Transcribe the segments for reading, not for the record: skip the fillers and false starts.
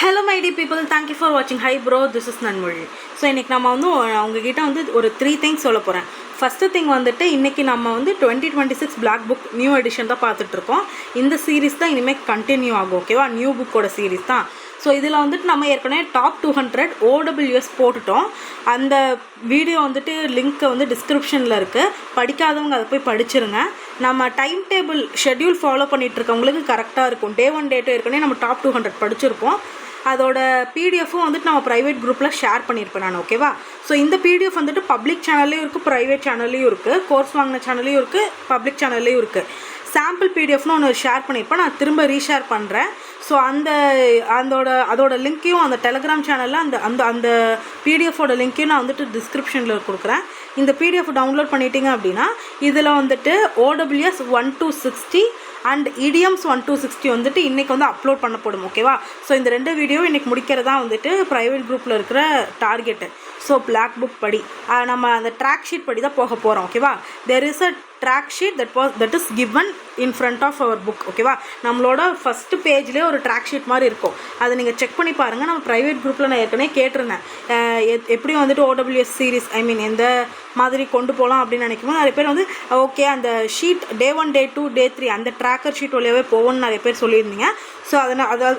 Hello my dear people, thank you for வாட்சிங். Hi bro, this is Nanmozhi. So இன்றைக்கி நம்ம உங்ககிட்ட ஒரு 3 திங்ஸ் சொல்ல போகிறேன். ஃபஸ்ட்டு திங் இன்றைக்கி நம்ம 2026 பிளாக் புக் நியூ எடிஷன் தான் பார்த்துட்ருக்கோம். இந்த சீரீஸ் தான் இனிமேல் கண்டினியூ ஆகும், ஓகேவா? நியூ புக்கோட சீரீஸ் தான். ஸோ இதில் நம்ம ஏற்கனவே டாப் 200 OWS போட்டுட்டோம். அந்த வீடியோ லிங்க்கு டிஸ்கிரிப்ஷனில் இருக்குது. படிக்காதவங்க அதை போய் படிச்சிருங்க. நம்ம டைம் டேபிள் ஷெட்யூல் ஃபாலோ பண்ணிகிட்ருக்கவங்களுக்கு கரெக்டாக இருக்கும். டே 1 டே 2 ஏற்கனவே நம்ம டாப் 200 படிச்சிருப்போம். அதோட பிடிஎஃப்பும் நம்ம ப்ரைவேட் குரூப்பில் ஷேர் பண்ணியிருப்பேன் நான், ஓகேவா? ஸோ இந்த பிடிஎஃப் பப்ளிக் சேனல்லையும் இருக்குது, ப்ரைவேட் சேனல்லையும் இருக்குது, கோர்ஸ் வாங்கின சேனல்லையும் இருக்குது, பப்ளிக் சேனல்லையும் இருக்குது. சாம்பிள் பிடிஎஃப்னு ஒன்று ஷேர் பண்ணியிருப்பேன், நான் திரும்ப ரீஷேர் பண்ணுறேன். ஸோ அதோட லிங்க்கையும் அந்த டெலிகிராம் சேனலில் அந்த பிடிஎஃபோட லிங்க்கையும் நான் டிஸ்கிரிப்ஷனில் கொடுக்குறேன். இந்த பிடிஎஃப் டவுன்லோட் பண்ணிட்டீங்க அப்படின்னா இதில் OWS 1-60 அண்ட் இடியம்ஸ் 1-60 இன்றைக்கி அப்லோட் பண்ணப்படும், ஓகேவா? ஸோ இந்த 2 வீடியோ இன்றைக்கி முடிக்கிறதா ப்ரைவேட் குரூப்பில் இருக்கிற டார்கெட்டு. ஸோ பிளாக் புக் படி நம்ம அந்த ட்ராக் ஷீட் படி தான் போக போகிறோம், ஓகேவா? There is a track sheet that is given in front of our book, ஓகேவா? நம்மளோட ஃபஸ்ட்டு பேஜ்லேயே ஒரு ட்ராக் ஷீட் மாதிரி இருக்கும். அதை நீங்கள் செக் பண்ணி பாருங்கள். நம்ம ப்ரைவேட் குரூப்பில் நான் ஏற்கனவே கேட்டிருந்தேன், எப்படி OWS சீரீஸ் எந்த மாதிரி கொண்டு போகலாம் அப்படின்னு நினைக்கும்போது நிறைய பேர் ஓகே அந்த ஷீட் டே 1 டே 2 டே 3 அந்த ட்ராக்கர் ஷீட் வழியாகவே போவோம்னு நிறைய பேர் சொல்லியிருந்தீங்க. ஸோ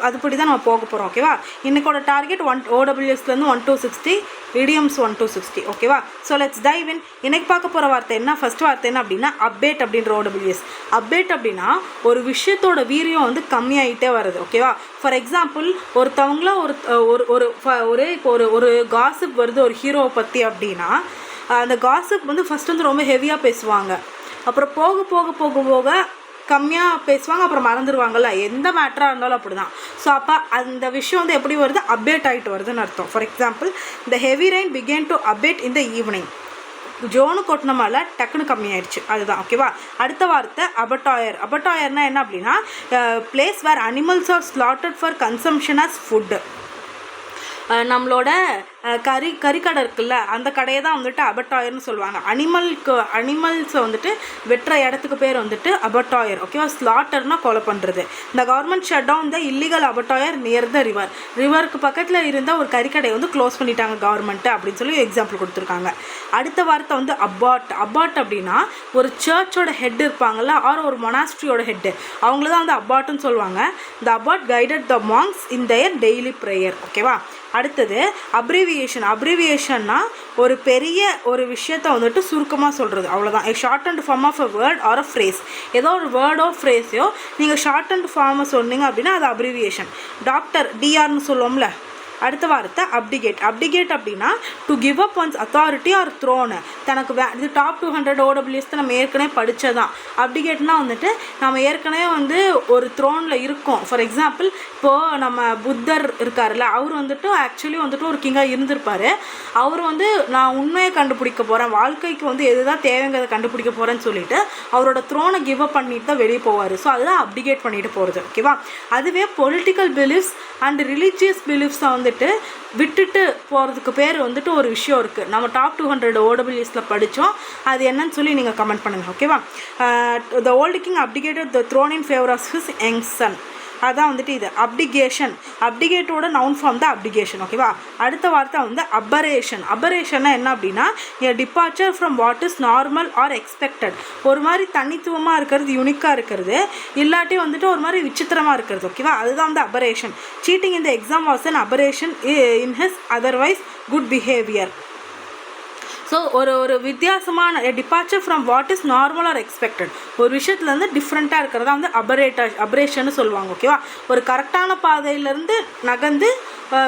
அதுபடி தான் நம்ம போக போகிறோம், ஓகேவா? இன்றைக்கோட டார்கெட் OWSலேருந்து 1-60, இடியம்ஸ் 1-60, ஓகேவா? ஸோ லெட்ஸ் டைவ் இன். இன்றைக்கி பார்க்க போகிற வார்த்தை என்ன? ஃபஸ்ட் வார்த்தை என்ன அப்படின்னா அப்டேட் அப்படின்ற OWS. அப்டேட் அப்படின்னா ஒரு விஷயத்தோட வீரியம் கம்மியாகிட்டே வருது, ஓகேவா? ஃபார் எக்ஸாம்பிள் ஒருத்தவங்கள ஒரு காசிப் வருது ஒரு ஹீரோவை பற்றி அப்படின்னா அந்த காசிப் ஃபஸ்ட் ரொம்ப ஹெவியாக பேசுவாங்க, அப்புறம் போக போக போக போக கம்மியாக பேசுவாங்க, அப்புறம் மறந்துடுவாங்கல்ல. எந்த மேட்டராக இருந்தாலும் அப்படி தான். ஸோ அப்போ அந்த விஷயம் எப்படி வருது? அப்டேட் ஆகிட்டு வருதுன்னு அர்த்தம். For example the heavy rain began to update in the evening. ஜோனு கொட்டின மேலே டக்குன்னு கம்மியாயிடுச்சு, அதுதான், ஓகேவா? அடுத்த வார்த்தை அபட்டாயர். அபட்டாயர்னால் என்ன அப்படின்னா place where animals are slaughtered for consumption as food. நம்மளோட கறிக்கடை இருக்குல்ல, அந்த கடையை தான் அபட்டாயர்னு சொல்லுவாங்க. அனிமல்ஸை வெட்டுற இடத்துக்கு பேர் அபட்டாயர், ஓகேவா? ஸ்லாட்டர்னா கொலை பண்ணுறது. இந்த government shut down the illegal abattoir near the ரிவருக்கு பக்கத்தில் இருந்த ஒரு கறிக்கடையை க்ளோஸ் பண்ணிட்டாங்க கவர்மெண்ட்டு அப்படின்னு சொல்லி எக்ஸாம்பிள் கொடுத்துருக்காங்க. அடுத்த வார்த்தை அபாட் அப்படின்னா ஒரு சர்ச்சோட ஹெட் இருப்பாங்கல்ல, ஆர் ஒரு மொனாஸ்ட்ரியோட ஹெட்டு, அவங்கள தான் அபாட்டுன்னு சொல்லுவாங்க. The abbot guided the monks in their daily prayer, ஓகேவா? அடுத்தது அப்ரிவியேஷன்னா ஒரு பெரிய ஒரு விஷயத்தை சுருக்கமாக சொல்கிறது, அவ்வளோதான். Shortened form of a word or a phrase. ஏதோ ஒரு வேர்டோ ஃப்ரேஸையோ நீங்கள் ஷார்ட் அண்ட் ஃபார்மை சொன்னீங்க அப்படின்னா அது அப்ரிவியேஷன். டாக்டர் டிஆர்னு சொல்லுவோம்ல. அடுத்த வார்த்தை அப்டிகேட் அப்படின்னா to give up one's authority or throne. தனக்கு இது டாப் 200 OWS நம்ம ஏற்கனவே படித்ததான். அப்டிகேட்னா நம்ம ஏற்கனவே ஒரு த்ரோனில் இருக்கோம். ஃபார் எக்ஸாம்பிள் இப்போது நம்ம புத்தர் இருக்கார்ல, அவர் ஆக்சுவலி ஒரு கிங்காக இருந்திருப்பார். அவர் நான் உண்மையை கண்டுபிடிக்க போகிறேன், வாழ்க்கைக்கு எதுதான் தேவைங்கிறத கண்டுபிடிக்க போகிறேன்னு சொல்லிட்டு அவரோட த்ரோனை கிவ் அப் பண்ணிட்டு தான் வெளியே போவார். ஸோ அதுதான் அப்டிகேட் பண்ணிட்டு போகிறது, ஓகேவா? அதுவே பொலிட்டிக்கல் பிலீஃப்ஸ் அண்ட் ரிலீஜியஸ் பிலீஃப்ஸை விட்டுட்டு போகிறதுக்கு பேர் ஒரு விஷயம் இருக்குது. நம்ம டாப் 200 OWSல படித்தோம். அது என்னன்னு சொல்லி நீங்கள் கமெண்ட் பண்ணுங்கள், ஓகேவா? The old king abdicated the throne in favour of his young son. அதான் இது அப்டிகேஷன். அப்டிகேட்டோட நவுன் ஃபார்ம் தான் அப்டிகேஷன், ஓகேவா? அடுத்த வார்த்தை அபரேஷன். அபரேஷன்னா என்ன அப்படின்னா departure from what is normal or expected. ஒரு மாதிரி தனித்துவமாக இருக்கிறது, யூனிக்காக இருக்கிறது, இல்லாட்டி ஒரு மாதிரி விசித்திரமாக இருக்கிறது, ஓகேவா? அதுதான் aberration. Cheating in the exam was an aberration in his otherwise good behaviour. So ஒரு வித்தியாசமான departure from what is normal or expected. ஒரு விஷயத்துலேருந்து டிஃப்ரெண்ட்டாக இருக்கிறதா அபரேஷன்னு சொல்லுவாங்க, ஓகேவா? ஒரு கரெக்டான பாதையிலேருந்து நகர்ந்து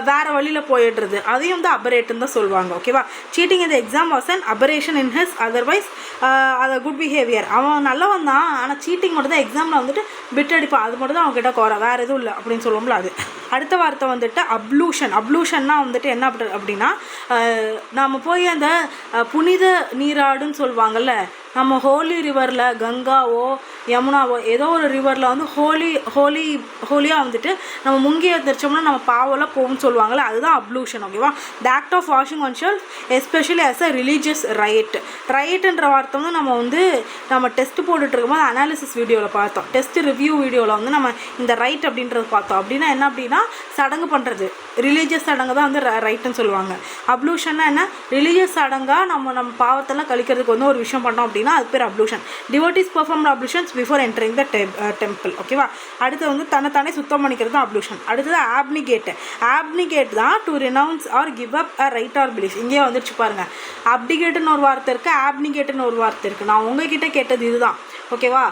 வேறு வழியில் போயிடுறது, அதையும் அபரேட்டுன்னு தான் சொல்லுவாங்க, ஓகேவா? சீட்டிங் இந்த exam was an aberration in his otherwise அதை குட் பிஹேவியர். அவன் நல்லவன் தான், ஆனால் சீட்டிங் மட்டும் தான் எக்ஸாமில் பிட் அடிப்பான், அது மட்டும் தான் அவங்ககிட்ட குறை, வேறு எதுவும் இல்லை அப்படின்னு சொல்லுவோம்ல அது. அடுத்த வார்த்தை அப்ளூஷன். அப்ளூஷன்னா என்ன அப்படின்னா நம்ம போய் அந்த புனித நீராடுன்னு சொல்லுவாங்கள்ல, நம்ம ஹோலி ரிவரில் கங்காவோ யமுனாவோ ஏதோ ஒரு ரிவரில் வந்து ஹோலியாக வந்துட்டு நம்ம முங்கி எழுந்திரிச்சோம்னா நம்ம பாவெல்லாம் போகும்னு சொல்லுவாங்கள்ல, அதுதான் அப்ளூஷன். ஓகேவா? The act of washing oneself especially as a religious ரைட்டுன்ற வார்த்தை வந்து நம்ம டெஸ்ட் போட்டுட்டு இருக்கும்போது அனாலிசிஸ் வீடியோவில் பார்த்தோம், டெஸ்ட் ரிவ்யூ வீடியோவில் வந்து நம்ம இந்த ரைட் அப்படின்றது பார்த்தோம். அப்படின்னா என்ன அப்படின்னா சடங்கு பண்ணுறது, ரிலீஜியஸ் சடங்கு தான் வந்து ரைட்டுன்னு சொல்லுவாங்க. அப்ளூஷன்னா என்ன? ரிலீஜியஸ் சடங்காக நம்ம பாவத்தெல்லாம் கழிக்கிறதுக்கு வந்து ஒரு விஷயம் பண்ணோம் அப்படின்னா அது பேர் ablution. Devotees perform ablutions before entering the temple. ஓகேவா? அடுத்து வந்து தன்னை சுத்தம் பண்ணிக்கிறது தான் அப்ளூஷன். அடுத்தது ஆப்னிகேட் தான் to renounce or give up a right or belief. இங்கேயே வந்துருச்சு பாருங்கள், அப்டிகேட்டுன்னு ஒரு வார்த்தை இருக்குது, ஆப்னிகேட்டுன்னு ஒரு வார்த்தை இருக்குது. நான் உங்ககிட்ட கேட்டது இதுதான். ஓகேவா?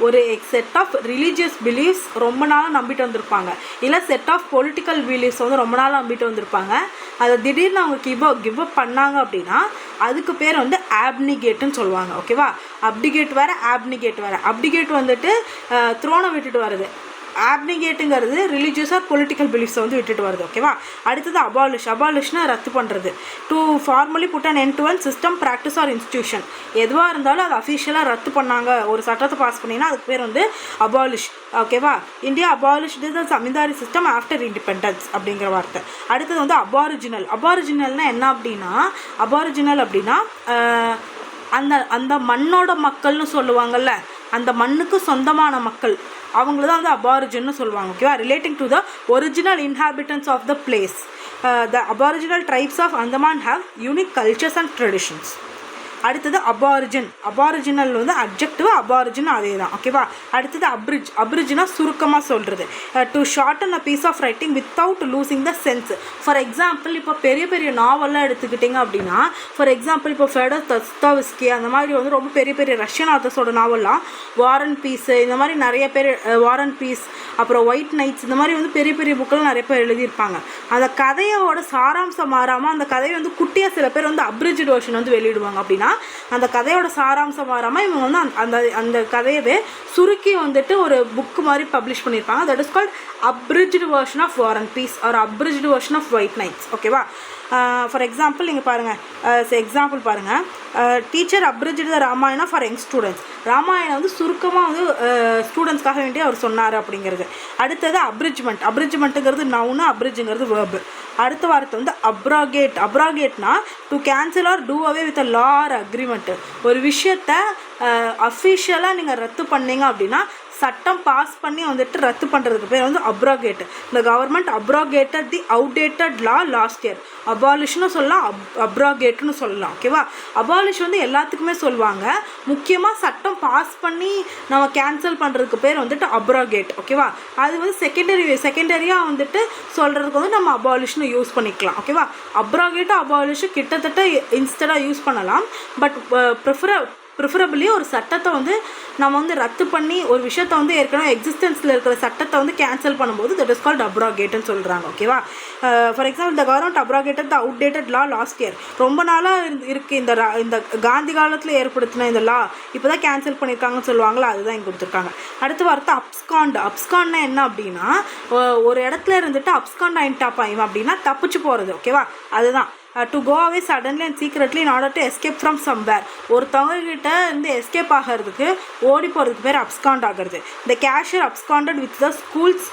ஒரு செட் ஆஃப் ரிலீஜியஸ் பிலீஃப்ஸ் ரொம்ப நாளாக நம்பிட்டு வந்திருப்பாங்க, இல்லை செட் ஆஃப் பொலிட்டிக்கல் பிலீஃப்ஸ் வந்து ரொம்ப நாளாக நம்பிட்டு வந்திருப்பாங்க. அதை திடீர்னு அவங்க கிவ் அப் பண்ணாங்க அப்படின்னா அதுக்கு பேர் வந்து ஆப்னிகேட்டுன்னு சொல்லுவாங்க. ஓகேவா? அப்டிகேட் வேறு, ஆப்னிகேட் வேறு. அப்டிகேட் வந்துட்டு த்ரோனை விட்டுட்டு வருது, ஆப்னிகேட்டுங்கிறது ரிலீஜியஸ் ஆர் பொலிட்டிக்கல் பிலீஃப்ஸை வந்து விட்டுட்டு வருது. ஓகேவா? அடுத்தது அபாலிஷ்னா ரத்து பண்ணுறது. To formally put an end to one system, practice or institution. எதுவாக இருந்தாலும் அது அஃபிஷியலாக ரத்து பண்ணாங்க, ஒரு சட்டத்தை பாஸ் பண்ணிங்கன்னா அதுக்கு பேர் வந்து அபாலிஷ். ஓகேவா? இந்தியா அபாலிஷ்டு த ஜமீன்தாரி சிஸ்டம் ஆஃப்டர் இண்டிபெண்டன்ஸ் அப்படிங்கிற வார்த்தை. அடுத்தது வந்து அபாரிஜினல்னால் என்ன அப்படின்னா அந்த மண்ணோட மக்கள்னு சொல்லுவாங்கள்ல, அந்த மண்ணுக்கு சொந்தமான மக்கள், அவங்கள தான் வந்து அபாரிஜின்னு சொல்லுவாங்க. ஓகேவா? Relating to the original inhabitants of the place. The aboriginal tribes of Andaman have unique cultures and traditions. அடுத்தது அபாரிஜினல் வந்து அப்ஜெக்டிவ், அபாரிஜின் அதே தான். ஓகேவா? அடுத்தது அப்ரிஜ்னா சுருக்கமாக சொல்கிறது. To shorten a piece of writing without losing the sense. For example இப்போ பெரிய நாவல்லாம் எடுத்துக்கிட்டிங்க அப்படின்னா, ஃபார் எக்ஸாம்பிள் இப்போ ஃபெடர் தஸ்தாவஸ்கி அந்த மாதிரி வந்து ரொம்ப பெரிய ரஷ்யன் ஆத்தர்ஸோட நாவல்லாம், வாரன் பீஸ் இந்த மாதிரி நிறைய பேர், வாரன் பீஸ் அப்புறம் ஒயிட் நைட்ஸ் இந்த மாதிரி வந்து பெரிய புக்கெல்லாம் நிறைய பேர் எழுதியிருப்பாங்க. அந்த கதையோட சாராம்சம் மாறாமல் அந்த கதையை வந்து குட்டியாக சில பேர் வந்து அப்ரிஜ்டு வெர்ஷன் வந்து வெளியிடுவாங்க. அப்படின்னா அந்த கதையோட சாராம்சம் மாறாமல் இவங்க வந்து அந்த கதையவே சுருக்கி வந்துட்டு ஒரு புக்கு மாதிரி பப்ளிஷ் பண்ணியிருப்பாங்க. That is called abridged version of War and Peace or abridged version of White Nights. ஓகேவா? ஃபார் எக்ஸாம்பிள் நீங்கள் பாருங்கள், teacher abridged the Ramayana for young students. Ramayana வந்து சுருக்கமாக வந்து ஸ்டூடெண்ட்ஸ்க்காக வேண்டி அவர் சொன்னார் அப்படிங்கிறது. அடுத்தது அப்ரிஜ்மெண்ட்டுங்கிறது நவுனு, அப்ரிஜுங்கிறது வேர்பு. அடுத்த வார்த்தை வந்து அப்ராகேட்னா to cancel or do away with a law or agreement. ஒரு விஷயத்தை அஃபிஷியலாக நீங்கள் ரத்து பண்ணீங்க அப்படின்னா, சட்டம் பாஸ் பண்ணி வந்துட்டு ரத்து பண்ணுறதுக்கு பேர் வந்து அப்ராகேட். இந்த கவர்மெண்ட் அப்ராகேட்டட் தி அவுடேட்டட் லா லாஸ்ட் இயர். அபாலிஷ்னு சொல்லலாம், அப்ராகேட்னு சொல்லலாம். ஓகேவா? அபாலிஷ் வந்து எல்லாத்துக்குமே சொல்லுவாங்க, முக்கியமாக சட்டம் பாஸ் பண்ணி நம்ம கேன்சல் பண்ணுறதுக்கு பேர் வந்துட்டு அப்ராகேட். ஓகேவா? அது வந்து செகண்டரியாக வந்துட்டு சொல்கிறதுக்கு வந்து நம்ம அபாலிஷ்னு யூஸ் பண்ணிக்கலாம். ஓகேவா? அப்ராகேட்டு அபாலிஷு கிட்டத்தட்ட இன்ஸ்டடாக யூஸ் பண்ணலாம். பட் ப்ரிஃபரபிளி ஒரு சட்டத்தை வந்து நம்ம வந்து ரத்து பண்ணி ஒரு விஷயத்தை வந்து ஏற்கனவே எக்ஸிஸ்டன்ஸில் இருக்கிற சட்டத்தை வந்து கேன்சல் பண்ணும்போது தட் இஸ் கால்ட் அப்ராகேட்னு சொல்கிறாங்க. ஓகேவா? For example the government abrogated the outdated law last year. ரொம்ப நாளாக இருக்குது இந்த காந்தி காலத்தில் ஏற்படுத்தின இந்த லா இப்போ தான் கேன்சல் பண்ணியிருக்காங்கன்னு சொல்லுவாங்களா, அதுதான் இங்கே கொடுத்துருக்காங்க. அடுத்த வார்த்தை அப்ஸ்கான்னா என்ன அப்படின்னா, ஒரு இடத்துல இருந்துட்டு அப்ஸ்காண்ட் ஆகிட்டாப்பா இவன் அப்படின்னா தப்பிச்சு போகிறது. ஓகேவா? அதுதான் to go away suddenly and secretly in order to escape from somewhere. ஒருத்தவங்க கிட்ட இருந்து எஸ்கேப் ஆகிறதுக்கு, ஓடி போகிறதுக்கு பேர் அப்ஸ்காண்ட் ஆகிறது. The cashier absconded with the school's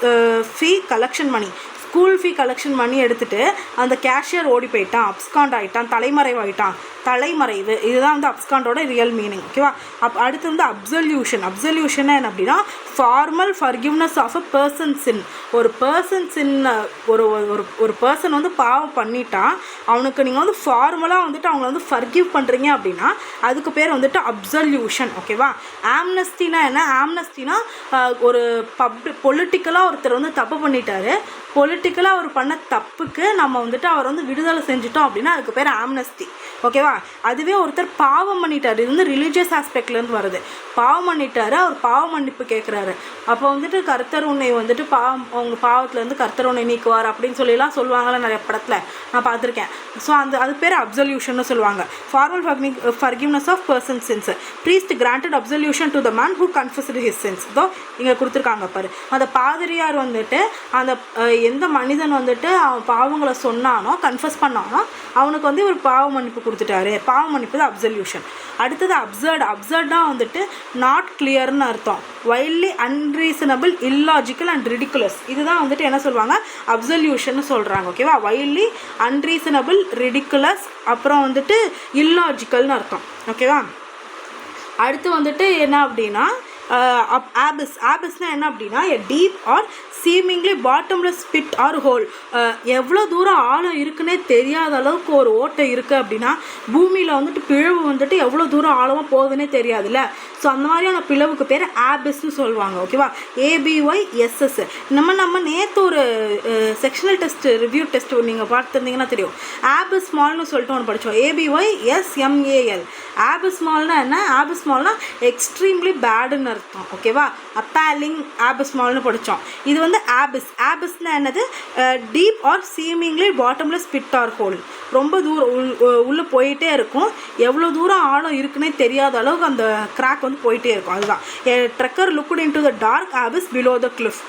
fee collection money. School fee collection பண்ணி எடுத்துகிட்டு அந்த கேஷியர் ஓடி போயிட்டான், அப்ஸ்காண்ட் ஆகிட்டான், தலைமறைவு. இதுதான் வந்து அப்ஸ்காண்டோட ரியல் மீனிங். ஓகேவா? அடுத்து வந்து அப்சல்யூஷன் என்ன அப்படின்னா, formal forgiveness of a person sin. ஒரு பர்சன் சின், ஒரு பர்சன் வந்து பாவம் பண்ணிட்டான், அவனுக்கு நீங்கள் வந்து ஃபார்மலாக வந்துட்டு அவங்கள வந்து ஃபர்கிவ் பண்ணுறீங்க அப்படின்னா அதுக்கு பேர் வந்துட்டு அப்சல்யூஷன். ஓகேவா? ஆம்னஸ்டினா என்ன? ஆம்னஸ்டினா ஒரு பொலிட்டிக்கலாக ஒருத்தர் வந்து தப்பு பண்ணிட்டாரு, பொலிட்டிக்கலாக அவர் பண்ண தப்புக்கு நம்ம வந்துட்டு அவர் வந்து விடுதலை செஞ்சுட்டோம் அப்படின்னா அதுக்கு பேர் ஆம்னஸ்டி. ஓகேவா? அதுவே ஒருத்தர் பாவம் பண்ணிட்டார், இது வந்து ரிலீஜியஸ் ஆஸ்பெக்ட்லேருந்து வருது. பாவம் பண்ணிட்டாரு, அவர் பாவ மன்னிப்பு கேட்குறாரு, அப்போ வந்துட்டு கர்த்தர் உன்னை வந்துட்டு அவங்க பாவத்துலேருந்து கர்த்தர் உன்னை நீக்குவார் அப்படின்னு சொல்லிலாம் சொல்லுவாங்கள்ல நிறைய படத்தில் நான் பார்த்துருக்கேன். ஸோ அது பேர் அப்சல்யூஷன்னு சொல்லுவாங்க. Formal forgiveness of person sins. Priest granted absolution to the man who confessed his sins. இதோ இங்கே கொடுத்துருக்காங்க பாரு. அந்த பாதிரியார் வந்துட்டு அந்த எந்த மனிதன் வந்துட்டு அவன் பாவங்களை சொன்னானோ கன்ஃபஸ் பண்ணானோ அவனுக்கு வந்து ஒரு பாவ மன்னிப்பு கொடுத்துட்டாரு. பாவ மன்னிப்பு தான் அப்சல்யூஷன். அடுத்தது அப்சர்ட்னா வந்துட்டு நாட் கிளியர்னு அர்த்தம். Wildly unreasonable, illogical and ridiculous, இதுதான் வந்துட்டு என்ன சொல்லுவாங்க, அப்சல்யூஷன் சொல்கிறாங்க. ஓகேவா, வைல்ட்லி அன்ரீசனபிள், ரிடிகுலஸ், அப்புறம் வந்துட்டு இல்லாஜிக்கல்னு அர்த்தம். ஓகேவா, அடுத்து வந்துட்டு என்ன அப்படின்னா ஆபிஸ்னால் என்ன அப்படின்னா a deep or seemingly bottomless pit or hole. எவ்வளோ தூரம் ஆழம் இருக்குன்னே தெரியாத அளவுக்கு ஒரு ஓட்டை இருக்குது அப்படின்னா பூமியில் வந்துட்டு பிளவு வந்துட்டு எவ்வளோ தூரம் ஆழமாக போகுதுன்னே தெரியாதுல்ல. ஸோ அந்த மாதிரியான பிளவுக்கு பேர் ஆபிஸ்ன்னு சொல்லுவாங்க. ஓகேவா, ABYSS. நம்ம நேற்று ஒரு செக்ஷனல் டெஸ்ட் ரிவ்யூ டெஸ்ட் நீங்கள் பார்த்துருந்தீங்கன்னா தெரியும். ஆபிஸ்மால்னு சொல்லிட்டு ஒன்று படித்தோம், ABYSMAL. ஆபிஸ்மால்னா என்ன, ஆபிஸ்மால்னா எக்ஸ்ட்ரீம்லி பேடுன்னு அர்த்தம். ஓகேவா, அப்பேலிங் ஆபிஸ்மால்னு படித்தோம். இது வந்து ஆபிஸ்னா என்னது, deep or seemingly bottomless pit or hole. ரொம்ப தூரம் உள்ளே போயிட்டே இருக்கும், எவ்வளோ தூரம் ஆழம் இருக்குன்னே தெரியாத அளவுக்கு அந்த கிராக் வந்து போயிட்டே இருக்கும். அதுதான் trekker looked into the dark abyss below the cliff.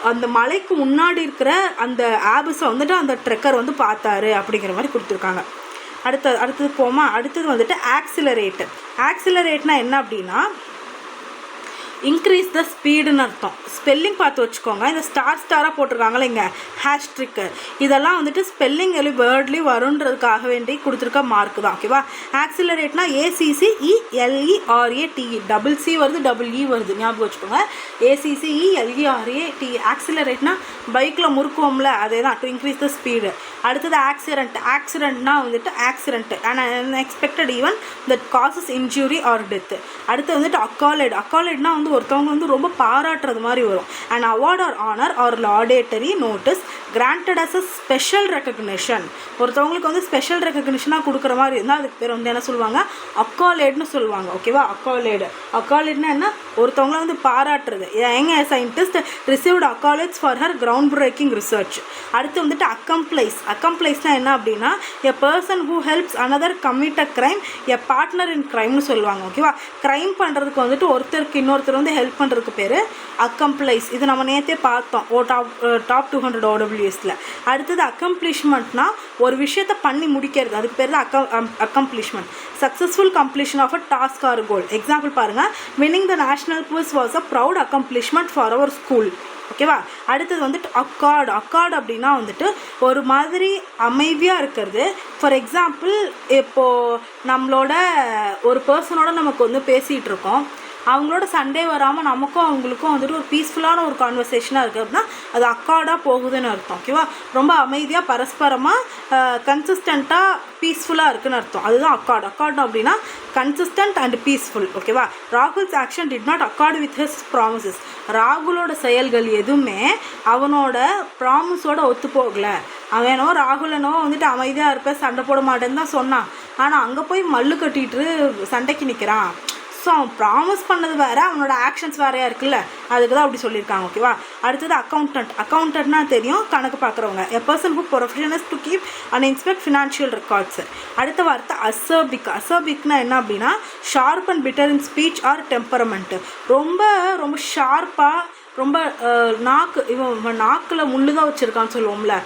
அந்த மலைக்கு முன்னாடி இருக்கிற அந்த ஆபிஸை வந்துட்டு அந்த ட்ரெக்கர் வந்து பார்த்தாரு அப்படிங்கிற மாதிரி கொடுத்துருக்காங்க. அடுத்தது போமா. அடுத்தது வந்துட்டு ஆக்சிலரேட்னா என்ன அப்படின்னா இன்க்ரீஸ் த ஸ்பீடுன்னு அர்த்தம். ஸ்பெல்லிங் பார்த்து வச்சுக்கோங்க. இந்த ஸ்டாராக போட்டிருக்காங்களே இங்கே ஹேஷ்ட்ரிக்கு, இதெல்லாம் வந்துட்டு ஸ்பெல்லிங் வேர்ட்லி வருன்றதுக்காக வேண்டி கொடுத்துருக்க மார்க் தான். ஓகேவா, ஆக்சிலரேட்னா ACCELERATE, டபுள் சி வருது, டபுள் இ வருது, ஞாபகம் வச்சுக்கோங்க. ACCELERATE. ஆக்சிலரேட்னா பைக்கில் முறுக்குவோம்ல, அதே தான், டு இன்க்ரீஸ் த ஸ்பீடு. அடுத்தது ஆக்சிடென்ட்னா வந்துட்டு accident and unexpected event that causes injury R death. அடுத்து வந்துட்டு அக்காலேட்னா வந்து ஒருத்தவங்க வந்து ரொம்ப பாராட்டுறது மாதிரி வரும். And award or honour or laudatory notice granted as a special recognition. ஒருத்தவங்களுக்கு வந்து ஸ்பெஷல் ரெக்கக்னிஷனாக கொடுக்குற மாதிரி இருந்தால் அதுக்கு பேர் வந்து என்ன சொல்லுவாங்க, அக்காலேட்னு சொல்லுவாங்க. ஓகேவா, அக்காலேட்னா என்ன, ஒருத்தவங்கள வந்து பாராட்டுறது. Young scientist received accolades for her ground breaking research. அடுத்து வந்துட்டு அக்கம்ப்ளைஸ்னா என்ன அப்படின்னா a person who helps another commit a crime, a partner in கிரைம்னு சொல்லுவாங்க. ஓகேவா, கிரைம் பண்ணுறதுக்கு வந்துட்டு ஒருத்தருக்கு இன்னொருத்தர் வந்து ஹெல்ப் பண்ணுறதுக்கு பேர் அக்கம்ப்ளைஸ். இது நம்ம நேற்றே பார்த்தோம் டாப் 200 OWSல. அடுத்தது அக்கம்ப்ளிஷ்மெண்ட்னா ஒரு விஷயத்தை பண்ணி முடிக்கிறது, அதுக்கு பேர் தான் accomplishment. Successful completion of a task or goal. Example பாருங்கள், winning the national quiz was a proud accomplishment for our school. ஓகேவா, அடுத்தது வந்துட்டு அக்கார்டு அப்படின்னா வந்துட்டு ஒரு மாதிரி அமைதியாக இருக்கிறது. ஃபார் எக்ஸாம்பிள், இப்போது நம்மளோட ஒரு பர்சனோட நமக்கு வந்து பேசிகிட்டு இருக்கோம், அவங்களோட சண்டே வராமல் நமக்கும் அவங்களுக்கும் வந்துட்டு ஒரு பீஸ்ஃபுல்லான ஒரு கான்வர்சேஷனாக இருக்குது அப்படின்னா அது அக்கார்டாக போகுதுன்னு அர்த்தம். ஓகேவா, ரொம்ப அமைதியாக பரஸ்பரமாக கன்சிஸ்டண்ட்டாக பீஸ்ஃபுல்லாக இருக்குன்னு அர்த்தம். அதுதான் அக்கார்டு அப்படின்னா கன்சிஸ்டன்ட் அண்ட் பீஸ்ஃபுல். ஓகேவா, Rahul's action did not accord with his promises. ராகுலோட செயல்கள் எதுவுமே அவனோட ப்ராமிஸோட ஒத்து போகலை. அவனோ ராகுலனோ வந்துட்டு அமைதியாக இருப்பேன், சண்டை போட மாட்டேன்னு தான் சொன்னான். ஆனால் அங்கே போய் மல்லு கட்டிட்டு சண்டைக்கு நிற்கிறான். ஸோ அவன் ப்ராமிஸ் பண்ணது வேறு, அவனோட ஆக்ஷன்ஸ் வேறையாக இருக்குல்ல, அதுக்கு தான் அப்படி சொல்லியிருக்காங்க. ஓகேவா, அடுத்தது அக்கௌண்டன்ட்னா தெரியும், கணக்கு பார்க்குறவங்க. A person who profession is to keep and inspect financial records. அடுத்த வார்த்தை அசர்பிக்னா என்ன அப்படின்னா sharp and bitter in speech or temperament. ரொம்ப ஷார்ப்பாக, ரொம்ப நாக்கில் முள்ளுதான் வச்சுருக்கான்னு சொல்லுவோம்ல,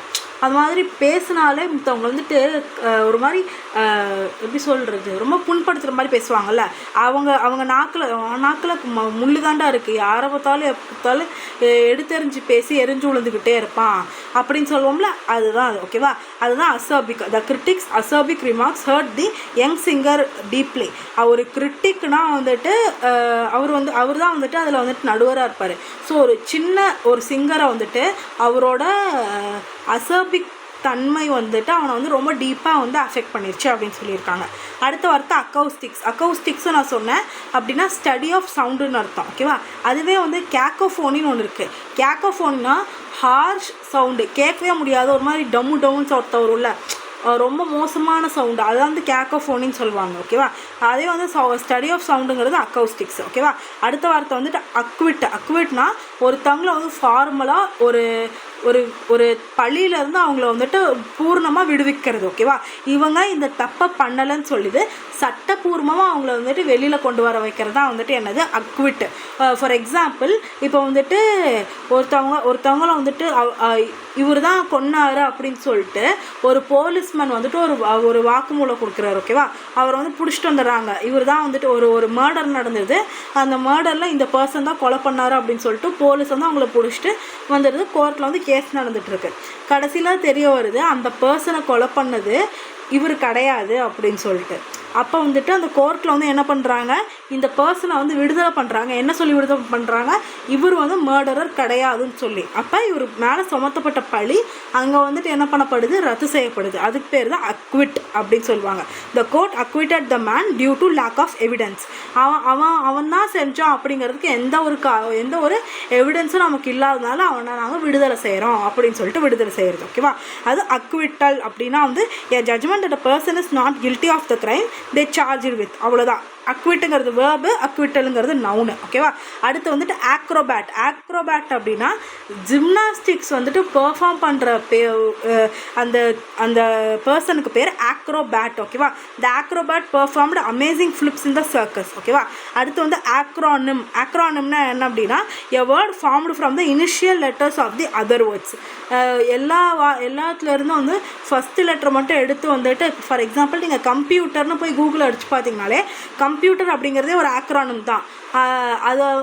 அது மாதிரி பேசினாலே மற்றவங்க வந்துட்டு ஒரு மாதிரி எப்படி சொல்கிறது, ரொம்ப புண்படுத்துகிற மாதிரி பேசுவாங்கள்ல, அவங்க நாக்கில் முள்ளு தாண்டா இருக்குது, யாரை பார்த்தாலும் எடுத்தெறிஞ்சு பேசி எரிஞ்சு விழுந்துக்கிட்டே இருப்பான் அப்படின்னு சொல்லுவோம்ல, அதுதான் அது. ஓகேவா, அதுதான் acerbic. The critics acerbic remarks hurt the young singer deeply. அவர் கிரிட்டிக்னா வந்துட்டு அவர் தான் வந்துட்டு அதில் வந்துட்டு நடுவராக இருப்பார். ஸோ ஒரு சிங்கரை வந்துட்டு அவரோட அசர்பிக் தன்மை வந்துட்டு அவனை வந்து ரொம்ப டீப்பாக வந்து அஃபெக்ட் பண்ணிருச்சு அப்படின்னு சொல்லியிருக்காங்க. அடுத்த வார்த்தை அக்கௌஸ்டிக்ஸும் நான் சொன்னேன் அப்படின்னா ஸ்டடி ஆஃப் சவுண்டுன்னு அர்த்தம். ஓகேவா, அதுவே வந்து கேக்கோஃபோனின்னு ஒன்று இருக்குது. கேக்கோஃபோன்னா ஹார்ஷ் சவுண்டு, கேட்கவே முடியாத ஒரு மாதிரி டம்முன்னு சவுண்ட் வரும்ல, ரொம்ப மோசமான சவுண்டு, அதை வந்து கேக்கோஃபோனின்னு சொல்லுவாங்க. ஓகேவா, அதே வந்து ஸ்டடி ஆஃப் சவுண்டுங்கிறது அக்கௌஸ்டிக்ஸ். ஓகேவா, அடுத்த வார்த்தை வந்துட்டு அக்விட்னா ஒருத்தவங்களை வந்து ஃபார்மலாக ஒரு ஒரு பழியிலேருந்து அவங்கள வந்துட்டு பூர்ணமாக விடுவிக்கிறது. ஓகேவா, இவங்க இந்த தப்பை பண்ணலைன்னு சொல்லிது சட்டப்பூர்வமாக அவங்கள வந்துட்டு வெளியில் கொண்டு வர வைக்கிறது தான் வந்துட்டு என்னது அக்விட். ஃபார் எக்ஸாம்பிள் இப்போ வந்துட்டு ஒருத்தவங்கள வந்துட்டு இவர் தான் கொன்னாரு அப்படின்னு சொல்லிட்டு ஒரு போலீஸ்மேன் வந்துட்டு ஒரு வாக்குமூலம் கொடுக்குறாரு. ஓகேவா, அவரை வந்து பிடிச்சிட்டு வந்துடுறாங்க. இவர் தான் வந்துட்டு ஒரு மர்டர் நடந்தது, அந்த மர்டரில் இந்த பர்சன் தான் கொலை பண்ணாரு அப்படின்னு சொல்லிட்டு போலீஸ் வந்து அவங்கள பிடிச்சிட்டு வந்துடுது. கோர்ட்டில் வந்து கேஸ் நடந்துகிட்ருக்கு. கடைசியில் தெரிய வருது அந்த பர்சனை கொலை பண்ணது இவர் கிடையாது அப்படின்னு சொல்லிட்டு. அப்போ வந்துட்டு அந்த கோர்ட்டில் வந்து என்ன பண்ணுறாங்க, இந்த பர்சனை வந்து விடுதலை பண்ணுறாங்க. என்ன சொல்லி விடுதலை பண்ணுறாங்க, இவர் வந்து மர்டரர் கிடையாதுன்னு சொல்லி. அப்போ இவர் மேலே சுமத்தப்பட்ட பழி அங்கே வந்துட்டு என்ன பண்ணப்படுது, ரத்து செய்யப்படுது. அதுக்கு பேர் தான் அக்விட் அப்படின்னு சொல்லுவாங்க. The court acquitted the man due to lack of evidence. அவன் தான் செஞ்சான் அப்படிங்கிறதுக்கு எந்த ஒரு எவிடன்ஸும் நமக்கு இல்லாதனால அவனை நாங்கள் விடுதலை செய்கிறோம் அப்படின்னு சொல்லிட்டு விடுதலை செய்கிறது. ஓகேவா, அது அக்விட்டல் அப்படின்னா வந்து a judgment that a person is not guilty of the crime they charged with. அவ்வளோதான். அக்விட்டுங்கிறது வேர்பு, அக்விட்டலுங்கிறது நவுனு. ஓகேவா, அடுத்து வந்துட்டு ஆக்ரோபேட். ஆக்ரோபேட் அப்படின்னா ஜிம்னாஸ்டிக்ஸ் வந்துட்டு பெர்ஃபார்ம் பண்ணுற அந்த அந்த பர்சனுக்கு பேர் ஆக்ரோபேட். ஓகேவா, the acrobat performed amazing flips in the circus. ஓகேவா, அடுத்து வந்து ஆக்ரானிம். ஆக்ரானிம்னா என்ன அப்படின்னா a word formed from the initial letters of the other words. எல்லாத்துலேருந்தும் வந்து ஃபஸ்ட்டு லெட்டர் மட்டும் எடுத்து வந்துட்டு, ஃபார் எக்ஸாம்பிள் நீங்கள் கம்ப்யூட்டர்னு போய் கூகுளில் அடிச்சு பார்த்தீங்கனாலே கம்ப்யூட்டர் அப்படிங்கிறதே ஒரு ஆக்ரானிம் தான்.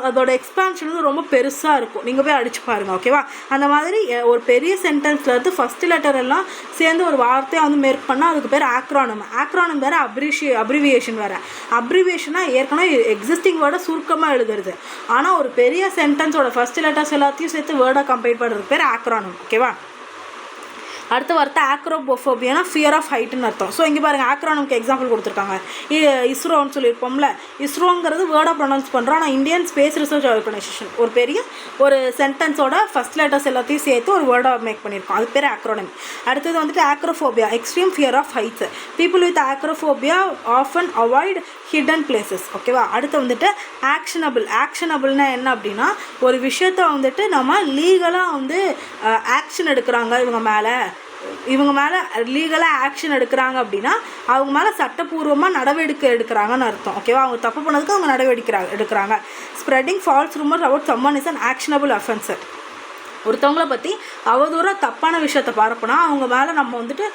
அதோட எக்ஸ்பான்ஷன் வந்து ரொம்ப பெருசாக இருக்கும், நீங்கள் போய் அடிச்சு பாருங்கள். ஓகேவா, அந்த மாதிரி ஒரு பெரிய சென்டென்ஸில் இருந்து ஃபஸ்ட்டு லெட்டர் எல்லாம் சேர்ந்து ஒரு வார்த்தையை வந்து மேக் பண்ணால் அதுக்கு பேர் ஆக்ரானிம். ஆக்ரானிம் வேறு, அப்ரிவியேஷன் வேறு. அப்ரிவியேஷனாக ஏற்கனவே எக்ஸிஸ்டிங் வேர்டை சுருக்கமாக எழுதுறது. ஆனால் ஒரு பெரிய சென்டென்ஸோட ஃபஸ்ட்டு லெட்டர்ஸ் எல்லாத்தையும் சேர்த்து வேர்டை கம்பைல் பண்ணுறதுக்கு பேர் ஆக்ரானிம். ஓகேவா, அடுத்த வார்த்தை ஆக்ரோபோஃபோபியானா ஃபியர் ஆஃப் ஹைட்டுன்னு அர்த்தம். ஸோ இங்கே பாருங்கள் ஆக்ரானிம்க்கு எக்ஸாம்பிள் கொடுத்துருக்காங்க. இஸ்ரோன்னு சொல்லியிருப்போம்ல, இஸ்ரோங்கிறது வேர்டாக ப்ரொனவுன்ஸ் பண்ணுறோம். ஆனால் இந்தியன் ஸ்பேஸ் ரிசர்ச் ஆர்கனைசேஷன் ஒரு பெரிய ஒரு சென்டென்ஸோட ஃபஸ்ட் லெட்டர்ஸ் எல்லாத்தையும் சேர்த்து ஒரு வேர்டாக மேக் பண்ணியிருக்கோம். அது பேர் ஆக்ரோனிம். அடுத்தது வந்துட்டு acrophobia, extreme fear of heights. People with acrophobia often avoid hidden places. ஓகேவா, அடுத்து வந்துட்டு ஆக்ஷனபிள். ஆக்ஷனபிள்னா என்ன அப்படின்னா ஒரு விஷயத்தை வந்துட்டு நம்ம லீகலாக வந்து ஆக்ஷன் எடுக்கிறாங்க, இவங்க மேலே லீகலாக ஆக்ஷன் எடுக்கிறாங்க அப்படின்னா அவங்க மேலே சட்டப்பூர்வமாக நடவடிக்கை எடுக்கிறாங்கன்னு அர்த்தம். ஓகேவா, அவங்க தப்பு பண்ணதுக்கு அவங்க நடவடிக்கை எடுக்கிறாங்க. Spreading false rumours about someone is an actionable offence. ஒருத்தவங்கள பற்றி அவதூறாக தப்பான விஷயத்தை பார்ப்போனா அவங்க மேலே நம்ம வந்துட்டு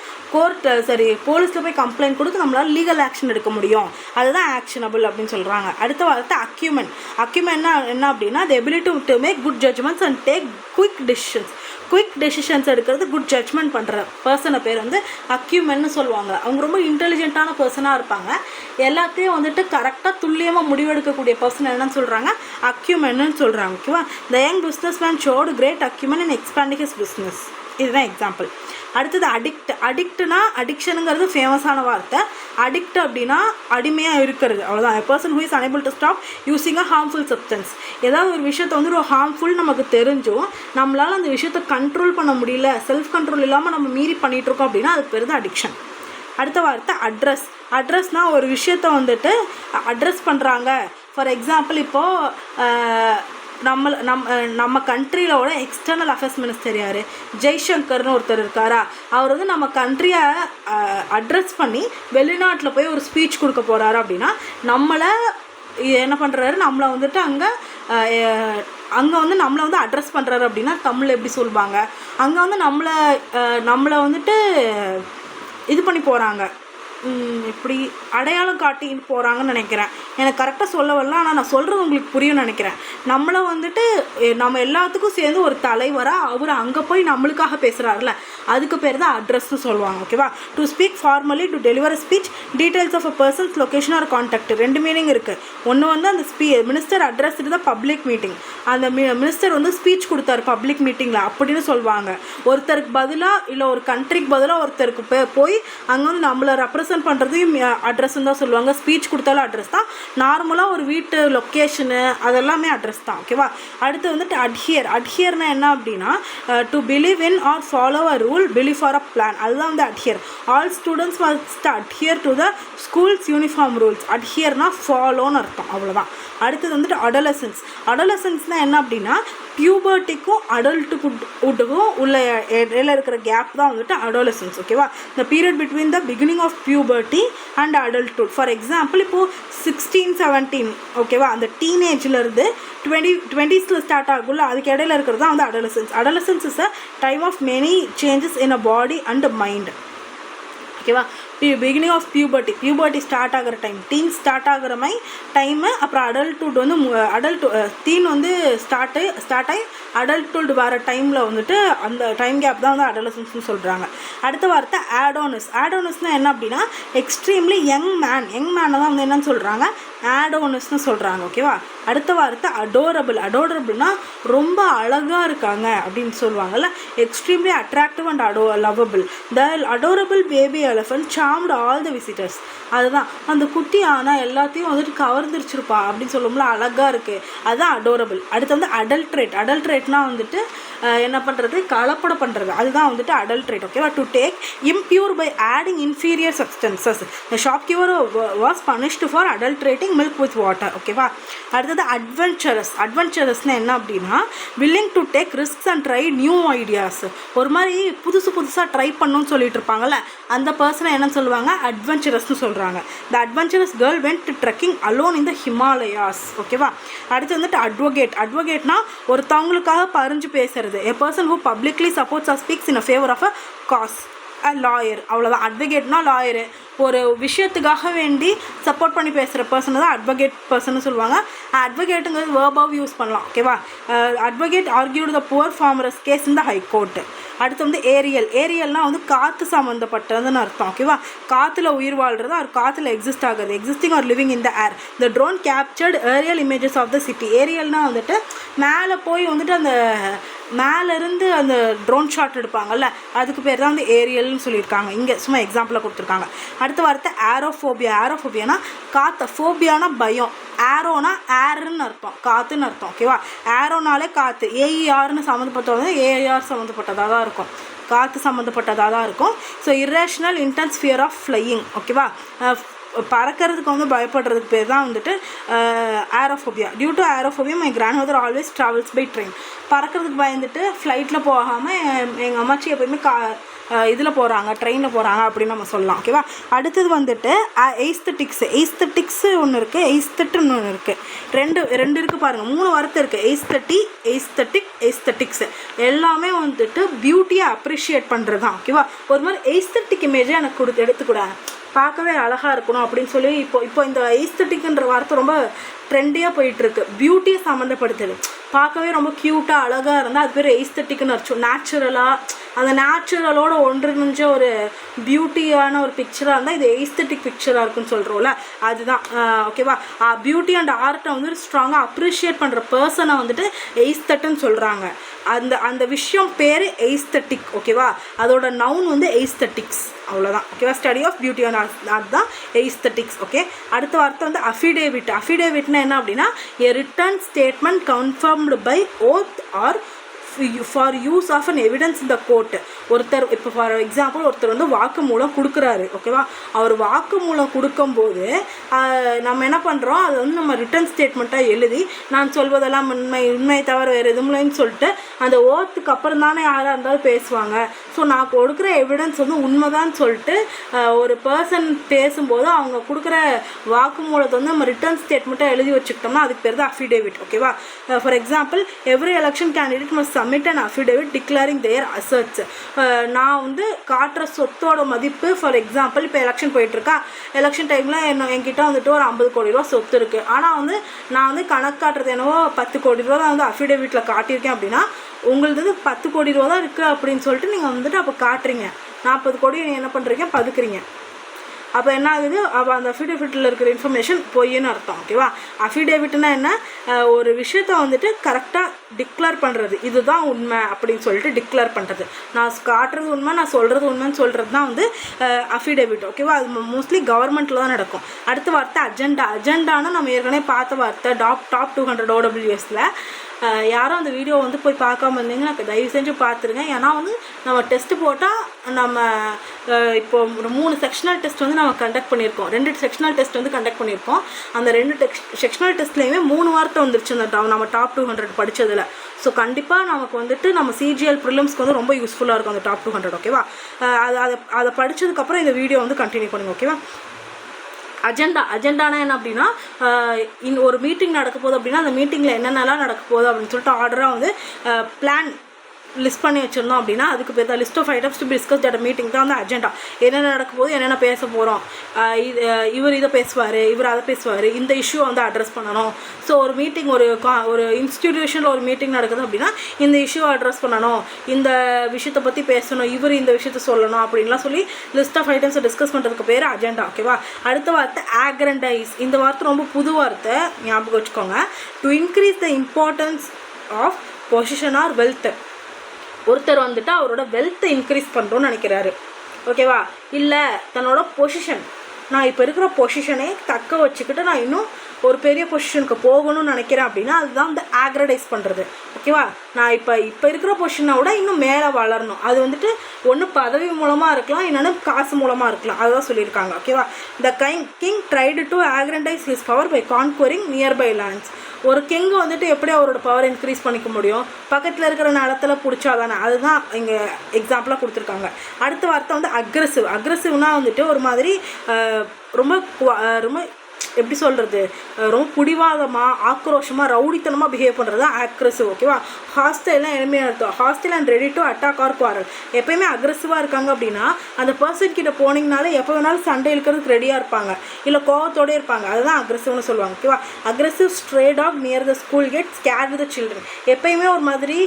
போலீஸில் போய் கம்ப்ளைண்ட் கொடுத்து நம்மளால் லீகல் ஆக்ஷன் எடுக்க முடியும். அதுதான் ஆக்ஷனபிள் அப்படின்னு சொல்கிறாங்க. அடுத்த வார்த்தை அக்யூமெண்ட். அக்யூமெண்ட் என்ன அப்படின்னா the ability to make good judgments and take quick decisions எடுக்கிறது, குட் ஜட்ஜ்மெண்ட் பண்ணுற பர்சனை பேர் வந்து அக்யூமென்னு சொல்லுவாங்க. அவங்க ரொம்ப இன்டெலிஜென்ட்டான பர்சனாக இருப்பாங்க. எல்லாத்தையும் வந்துட்டு கரெக்டாக துல்லியமாக முடிவெடுக்கக்கூடிய பர்சன் என்னன்னு சொல்கிறாங்க, அக்யூமென்னு சொல்கிறாங்க. ஓகேவா, the young business man showed great acumen in expanding his business. இதுதான் எக்ஸாம்பிள். அடுத்தது அடிக்ட். அடிக்ட்னா அடிக்ஷனுங்கிறது ஃபேமஸான வார்த்தை. அடிக்ட் அப்படின்னா அடிமையாக இருக்கிறது, அவ்வளோதான். A person who is unable to stop using a harmful substance. ஏதாவது ஒரு விஷயத்தை வந்து ஒரு ஹார்ம்ஃபுல் நமக்கு தெரிஞ்சும் நம்மளால் அந்த விஷயத்தை கண்ட்ரோல் பண்ண முடியல, செல்ஃப் கண்ட்ரோல் இல்லாமல் நம்ம மீறி பண்ணிகிட்ருக்கோம் அப்படின்னா அதுக்கு பேர் தான் அடிக்ஷன். அடுத்த வார்த்தை அட்ரஸ். அட்ரஸ்னால் ஒரு விஷயத்தை வந்துட்டு அட்ரஸ் பண்ணுறாங்க. ஃபார் எக்ஸாம்பிள் இப்போது நம்ம கண்ட்ரியோட எக்ஸ்டர்னல் அஃபேர்ஸ் மினிஸ்டர் யார், ஜெய்சங்கர்னு ஒருத்தர் இருக்காரா, அவர் வந்து நம்ம கண்ட்ரியை அட்ரஸ் பண்ணி வெளிநாட்டில் போய் ஒரு ஸ்பீச் கொடுக்க போகிறாரு அப்படின்னா நம்மளை என்ன பண்ணுறாரு, நம்மளை வந்துட்டு அங்கே வந்து நம்மளை வந்து அட்ரஸ் பண்ணுறாரு அப்படின்னா தமிழில் எப்படி சொல்லுவாங்க, அங்கே வந்து நம்மளை வந்துட்டு இது பண்ணி போகிறாங்க, இப்படி அடையாளம் காட்டின்னு போகிறாங்கன்னு நினைக்கிறேன். எனக்கு கரெக்டாக சொல்ல வரல, ஆனால் நான் சொல்கிறது உங்களுக்கு புரியும்னு நினைக்கிறேன். நம்மளை வந்துட்டு நம்ம எல்லாத்துக்கும் சேர்ந்து ஒரு தலைவராக அவர் அங்கே போய் நம்மளுக்காக பேசுகிறாருல, அதுக்கு பேர் தான் அட்ரஸ்ன்னு சொல்லுவாங்க. ஓகேவா, to speak formally, to deliver speech, details of a person's location or contact. ரெண்டு மீனிங் இருக்குது. ஒன்று வந்து அந்த மினிஸ்டர் அட்ரஸ் தான் பப்ளிக் மீட்டிங், அந்த மினிஸ்டர் வந்து ஸ்பீச் கொடுத்தாரு பப்ளிக் மீட்டிங்கில் அப்படின்னு சொல்லுவாங்க. ஒருத்தருக்கு பதிலாக இல்லை ஒரு கண்ட்ரிக்கு பதிலாக ஒருத்தருக்கு போய் அங்கே வந்து நம்மளை ரெப்ரசன்ட் பண்ணுறதையும் அட்ரஸ்ன்னு தான் சொல்லுவாங்க. ஸ்பீச் கொடுத்தாலும் அட்ரஸ் தான். நார்மலாக ஒரு வீட்டு லொக்கேஷனு அதெல்லாமே அட்ரஸ் தான். ஓகேவா, அடுத்து வந்துட்டு அட்ஹியர். அட்ஹியர்னா என்ன அப்படின்னா to believe in or follow a rule, believe for a plan, அதுதான் வந்து adhere. All students must adhere to the school's uniform rules. அட்ஹியர்னா ஃபாலோன்னு அர்த்தம், அவ்வளோதான். அடுத்தது வந்துட்டு அடலசன்ஸ். அடலசன்ஸ்னால் என்ன அப்படின்னா பியூபர்ட்டிக்கும் அடல்ட்டுக்கும் உள்ள இடையில இருக்கிற கேப் தான் வந்துட்டு அடாலசன்ஸ். ஓகேவா? the period between the beginning of puberty and adulthood. For example இப்போது 16-17 ஓகேவா, அந்த டீனேஜ்லேருந்து 20s ஸ்டார்ட் ஆகும்ல, அதுக்கு இடையில இருக்கிறது தான் வந்து adolescence. Adolescence is a time of many changes in a body and mind. ஓகேவா? பிகினிங் ஆஃப் பியூபர்ட்டி ஸ்டார்ட் ஆகிற டைம், டீன் ஸ்டார்ட் ஆகிற மாதிரி டைமு. அப்புறம் அடல்ட்ஹுட் வந்து டீன் வந்து ஸ்டார்ட் ஆகி அடல்ட்ஹுட் வர டைமில் வந்துட்டு அந்த டைம் கேப் தான் வந்து அடலசன்ஸ்னு சொல்கிறாங்க. அடுத்த வார்த்தை ஆடோனஸ்னால் என்ன அப்படின்னா எக்ஸ்ட்ரீம்லி யங் மேனை தான் வந்து என்னன்னு சொல்கிறாங்க, ஆடோனஸ்னு சொல்கிறாங்க. ஓகேவா? அடுத்த வார்த்தை அடோரபிள்னா ரொம்ப அழகாக இருக்காங்க அப்படின்னு சொல்லுவாங்கல்ல, extremely attractive and lovable. The adorable baby elephant charmed all the visitors. அதுதான் அந்த குட்டி ஆனால் எல்லாத்தையும் வந்துட்டு கவர்ந்துருச்சிருப்பா அப்படின்னு சொல்லுவோம்ல, அழகாக இருக்குது, அதுதான் அடோரபிள். அடுத்து வந்து அடல்ட்ரேட்னா வந்துட்டு என்ன பண்ணுறது, கலப்படம் பண்ணுறது, அதுதான் வந்துட்டு அடல்ட்ரேட். ஓகேவா? To take impure by adding inferior substances. The shopkeeper was punished for adulterating milk with water. ஓகேவா? அடுத்தது அட்வென்ச்சரஸ்னால் என்ன அப்படின்னா willing to take risks and try new ideas. ஒரு மாதிரி புதுசாக ட்ரை பண்ணணும்னு சொல்லிட்டு இருப்பாங்கல்ல, அந்த பர்சனை என்ன சொல்லுவாங்க, அட்வென்ச்சரஸ்னு சொல்கிறாங்க. The adventurous girl went to trekking alone in the Himalayas. ஓகேவா? அடுத்து வந்துட்டு அட்வொகேட்னா ஒருத்தவங்களுக்காக பறிஞ்சு பேசுறது. A person who publicly supports or speaks in a favor of a cause. a lawyer. அவ்வளோதான். அட்வொகேட்னா லாயரு. ஒரு விஷயத்துக்காக வேண்டி சப்போர்ட் பண்ணி பேசுகிற பர்சனை தான் அட்வொகேட் பர்சன் சொல்லுவாங்க. அட்வொகேட்டுங்கிறது வேர்பாக யூஸ் பண்ணலாம். ஓகேவா? Advocate argued the poor farmers case in the high court. அடுத்து வந்து ஏரியல்னால் வந்து காற்று சம்மந்தப்பட்டதுன்னு அர்த்தம். ஓகேவா? காற்றுல உயிர் வாழ்கிறது, அது காற்றுல எக்ஸிஸ்ட் ஆகுது, existing or living in the air. The drone captured aerial images of the city. ஏரியல்னால் வந்துட்டு மேலே போய் வந்துட்டு அந்த மேலேருந்து அந்த ட்ரோன் ஷாட் எடுப்பாங்கல்ல, அதுக்கு பேர் தான் வந்து ஏரியல்னு சொல்லியிருக்காங்க. இங்கே சும்மா எக்ஸாம்பிளாக கொடுத்துருக்காங்க. அடுத்த வார்த்தை ஏரோஃபோபியானா காற்று, ஃபோபியானா பயம், ஏரோனா ஏருன்னு அர்த்தம், காற்றுன்னு அர்த்தம். ஓகேவா? ஏரோனாலே காற்று, ஏஇஆர்னு சம்மந்தப்பட்டது, ஏஐஆர் சம்மந்தப்பட்டதாக தான் இருக்கும், காற்று சம்மந்தப்பட்டதாக தான் இருக்கும். So irrational intense fear of flying. ஓகேவா? பறக்கிறதுக்கு வந்து பயப்படுறதுக்கு பேர் தான் வந்துட்டு aerophobia. Due to aerophobia my grandmother always travels by train. பறக்கிறதுக்கு பயந்துட்டு ஃப்ளைட்டில் போகாமல் எங்கள் அம்மாச்சி எப்போயுமே இதில் போகிறாங்க, ட்ரெயினில் போகிறாங்க அப்படின்னு நம்ம சொல்லலாம். ஓகேவா? அடுத்தது வந்துட்டு எய்ஸ்தட்டிக்ஸு ஒன்று இருக்குது, எய்ஸ்தட்டுன்னு ஒன்று இருக்குது. ரெண்டு இருக்குது பாருங்கள், 3 வார்த்தை இருக்குது. எய்ஸ்தட்டிக்ஸு எல்லாமே வந்துட்டு பியூட்டியை அப்ரிஷியேட் பண்ணுறது தான். ஓகேவா? ஒரு மாதிரி எய்ஸ்தட்டிக் இமேஜை எனக்கு எடுத்துக்கூடாது, பார்க்கவே அழகாக இருக்கணும் அப்படின்னு சொல்லி இப்போ இந்த எய்ஸ்தட்டிக்ன்ற வார்த்தை ரொம்ப ட்ரெண்டியாக போயிட்டுருக்கு. பியூட்டியை சம்மந்தப்படுத்துது, பார்க்கவே ரொம்ப க்யூட்டாக அழகாக இருந்தால் அது பேர் எய்ஸ்தட்டிக்னு அர்த்தம். நேச்சுரலாக அந்த நேச்சுரலோட ஒன்றிணைஞ்ச ஒரு பியூட்டியான ஒரு பிக்சராக இருந்தால் இது எய்ஸ்தட்டிக் பிக்சராக இருக்குன்னு சொல்கிறோம்ல, அதுதான். ஓகேவா? பியூட்டி அண்ட் ஆர்ட்டை வந்து ஸ்ட்ராங்காக அப்ரிஷியேட் பண்ணுற பர்சனை வந்துட்டு எய்ஸ்தட்டுன்னு சொல்கிறாங்க. அந்த விஷயம் பேர் எய்ஸ்தட்டிக். ஓகேவா? அதோட நவுன் வந்து எய்ஸ்தட்டிக்ஸ், அவ்வளோதான். ஓகேவா? Study of beauty and art, அதுதான் எய்ஸ்தட்டிக்ஸ். ஓகே? அடுத்த வார்த்தை வந்து அஃபிடேவிட்னா என்ன அப்படின்னா a written statement confirmed by oath or for use of an evidence இந்த கோர்ட். ஒருத்தர் இப்போ ஃபார் எக்ஸாம்பிள் ஒருத்தர் வந்து வாக்குமூலம் கொடுக்குறாரு. ஓகேவா? அவர் வாக்குமூலம் கொடுக்கும்போது நம்ம என்ன பண்ணுறோம், அதை வந்து நம்ம ரிட்டன் ஸ்டேட்மெண்ட்டாக எழுதி நான் சொல்வதெல்லாம் உண்மையை தவிர வேறு எதுவும்லைன்னு சொல்லிட்டு அந்த ஓத்துக்கு அப்புறம் தானே யாராக இருந்தாலும் பேசுவாங்க. ஸோ நான் கொடுக்குற எவிடன்ஸ் வந்து உண்மைதான்னு சொல்லிட்டு ஒரு பர்சன் பேசும்போது அவங்க கொடுக்குற வாக்குமூலத்தை வந்து நம்ம ரிட்டன் ஸ்டேட்மெண்ட்டாக எழுதி வச்சுக்கிட்டோம்னா அதுக்கு பேர் தான் அஃபிடேவிட். ஓகேவா? For example every election candidate must submit an affidavit declaring their assets. நான் வந்து காட்டுற சொத்தோட மதிப்பு, ஃபார் எக்ஸாம்பிள் இப்போ எலெக்ஷன் போயிட்டுருக்கா, எலெக்ஷன் டைமில் என்கிட்ட வந்துட்டு ஒரு 50 கோடி ரூபா சொத்து இருக்குது. ஆனால் வந்து நான் வந்து கணக்கு காட்டுறது என்னவோ 10 கோடி ரூபா தான் வந்து அஃபிடேவிட்டில் காட்டியிருக்கேன் அப்படின்னா உங்களுக்கு 10 கோடி ரூபா தான் இருக்குது அப்படின்னு சொல்லிட்டு நீங்கள் வந்துட்டு அப்போ காட்டுறீங்க. 40 கோடி நீங்கள் என்ன பண்ணுறீங்க, பதுக்குறீங்க. அப்போ என்ன ஆகுது, அப்போ அந்த அஃபிடேவிட்டில் இருக்கிற இன்ஃபர்மேஷன் பொய்ன்னு அர்த்தம். ஓகேவா? அஃபிடேவிட்னா என்ன, ஒரு விஷயத்தை வந்துட்டு கரெக்டாக டிக்ளேர் பண்ணுறது, இதுதான் உண்மை அப்படின்னு சொல்லிட்டு டிக்ளேர் பண்ணுறது. நான் காட்டுறது உண்மை, நான் சொல்கிறது உண்மைன்னு சொல்கிறது தான் வந்து அஃபிடேவிட். ஓகேவா? அது மோஸ்ட்லி கவர்மெண்ட்டில் தான் நடக்கும். அடுத்த வார்த்தை அஜெண்டானா நம்ம ஏற்கனவே பார்த்த வார்த்தை டாப் 200 OWSல. யாரும் அந்த வீடியோ வந்து போய் பார்க்காம இருந்தீங்கன்னா தயவு செஞ்சு பார்த்துருங்க. ஏன்னா வந்து நம்ம டெஸ்ட்டு போட்டால் நம்ம இப்போ ஒரு 3 செக்ஷனல் டெஸ்ட் வந்து நம்ம கண்டக்ட் பண்ணியிருக்கோம், 2 செக்ஷனல் டெஸ்ட் வந்து கண்டக்ட் பண்ணியிருக்கோம். அந்த 2 செக்ஷனல் டெஸ்ட்லேயுமே 3 வார்த்தை வந்துருச்சு அந்த நம்ம டாப் 200 படித்ததில். ஸோ கண்டிப்பாக நமக்கு வந்துட்டு நம்ம சிஜிஎல் ப்ரிலிம்ஸ்க்கு வந்து ரொம்ப யூஸ்ஃபுல்லாக இருக்கும் அந்த டாப் 200. ஓகேவா? அதை படித்ததுக்கப்புறம் இந்த வீடியோ வந்து கண்டினியூ பண்ணுங்க. ஓகேவா? அஜெண்டானா என்ன அப்படின்னா, ஒரு மீட்டிங் நடக்க போகுது அப்படின்னா அந்த மீட்டிங்கில் என்னென்னலாம் நடக்க போகுது அப்படின்னு சொல்லிட்டு ஆர்டராக வந்து பிளான் லிஸ்ட் பண்ணி வச்சுருந்தோம் அப்படின்னா அதுக்கு பேர் தான் list of items to be discussed at meeting தான் வந்து அஜெண்டா. என்னென்ன நடக்க போது, என்னென்ன பேச போகிறோம், இவர் இதை பேசுவார், இவர் அதை பேசுவார், இந்த இஷ்யூவை வந்து அட்ரஸ் பண்ணணும். ஸோ ஒரு மீட்டிங் ஒரு இன்ஸ்டிடியூஷனில் ஒரு மீட்டிங் நடக்குது அப்படின்னா இந்த இஷ்யூவை அட்ரஸ் பண்ணணும், இந்த விஷயத்தை பற்றி பேசணும், இவர் இந்த விஷயத்த சொல்லணும் அப்படின்லாம் சொல்லி லிஸ்ட் ஆஃப் ஐட்டம்ஸை டிஸ்கஸ் பண்ணுறதுக்கு பேர் அஜெண்டா. ஓகேவா? அடுத்த வார்த்தை ஆக்ரண்டைஸ். இந்த வார்த்தை ரொம்ப புது வார்த்தை, ஞாபகம் வச்சுக்கோங்க. To increase the importance of position or wealth. ஒருத்தர் வந்துட்டு அவரோட வெல்த்தை இன்க்ரீஸ் பண்ணுறோன்னு நினைக்கிறாரு. ஓகேவா? இல்லை தன்னோட பொசிஷன், நான் இப்போ இருக்கிற பொசிஷனே தக்க வச்சுக்கிட்டு நான் இன்னும் ஒரு பெரிய பொசிஷனுக்கு போகணும்னு நினைக்கிறேன் அப்படின்னா அதுதான் வந்து ஆக்ரடைஸ் பண்ணுறது. ஓகேவா? நான் இப்போ இருக்கிற பொசிஷனை விட இன்னும் மேலே வளரணும். அது வந்துட்டு ஒன்று பதவி மூலமாக இருக்கலாம், இன்னொன்று காசு மூலமாக இருக்கலாம். அதுதான் சொல்லியிருக்காங்க. ஓகேவா? The king tried to aggrandize his power by conquering nearby lands. ஒரு கிங் வந்துட்டு எப்படி அவரோட பவர் இன்க்ரீஸ் பண்ணிக்க முடியும்? பக்கத்தில் இருக்கிற நிலத்தில் பிடிச்சாதானே. அதுதான் இங்கே எக்ஸாம்பிளாக கொடுத்துருக்காங்க. அடுத்த வார்த்தை வந்து அக்ரெசிவ். அக்ரெசிவ்னால் வந்துட்டு ஒரு மாதிரி ரொம்ப எப்படி சொல்கிறது, ரொம்ப பிடிவாதமாக ஆக்ரோஷமாக ரவுடித்தனமாக பிஹேவ் பண்ணுறது தான் அக்ரெசிவ். ஓகேவா? ஹாஸ்டைலாம் எளிமையாக இருக்கும். Hostile and ready to attack R quarrel. எப்போயுமே அக்ரெசிவாக இருக்காங்க அப்படின்னா அந்த பர்சன் கிட்ட போனீங்கனாலே எப்போ வேணாலும் சண்டை இழுக்கிறதுக்கு ரெடியாக இருப்பாங்க, இல்லை கோவத்தோடே இருப்பாங்க. அதுதான் அக்ரெசிவ்னு சொல்லுவாங்க. ஓகேவா? Aggressive stray dog near the school gate scare with the children. எப்போயுமே ஒரு மாதிரி